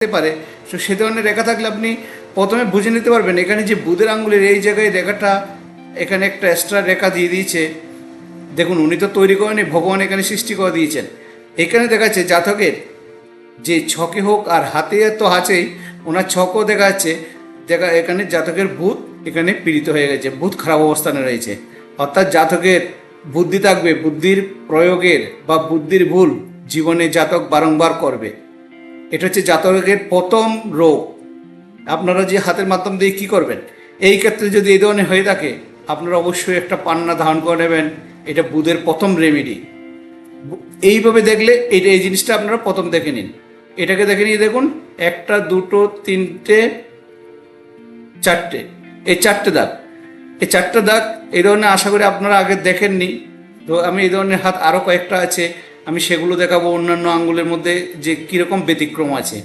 পারে। তো সে ধরনের রেখা থাকলে আপনি প্রথমে বুঝে নিতে পারবেন এখানে যে বুধের আঙ্গুলের এই জায়গায় রেখাটা, এখানে একটা এক্সট্রা রেখা দিয়ে দিয়েছে। দেখুন, উনি তো তৈরি করেনি, ভগবান এখানে সৃষ্টি করে দিয়েছেন। এখানে দেখাচ্ছে জাতকের যে ছকে হোক আর হাতে তো আছেই, ওনার ছকও দেখা যাচ্ছে। এখানে জাতকের বুধ এখানে পীড়িত হয়ে গেছে, বুধ খারাপ অবস্থানে রয়েছে। অর্থাৎ জাতকের বুদ্ধি থাকবে, বুদ্ধির প্রয়োগের বা বুদ্ধির ভুল জীবনে জাতক বারংবার করবে। এটা হচ্ছে জাতকের প্রথম রোগ। আপনারা যে হাতের মাধ্যম দিয়ে কী করবেন, এই ক্ষেত্রে যদি এই ধরনের হয়ে থাকে, আপনারা অবশ্যই একটা পান্না ধারণ করে নেবেন। এটা বুধের প্রথম রেমেডি। এইভাবে দেখলে এই জিনিসটা আপনারা প্রথম দেখে নিন। এটাকে দেখে নিয়ে দেখুন, একটা, দুটো, তিনটে, চারটে, এই চারটে দাগ, এই চারটে দাগ এই ধরনের আশা করি আপনারা আগে দেখেননি। তো আমি এই ধরনের হাত আরও কয়েকটা আছে, আমি সেগুলো দেখাবো অন্যান্য আঙ্গুলের মধ্যে যে কীরকম ব্যতিক্রম আছে।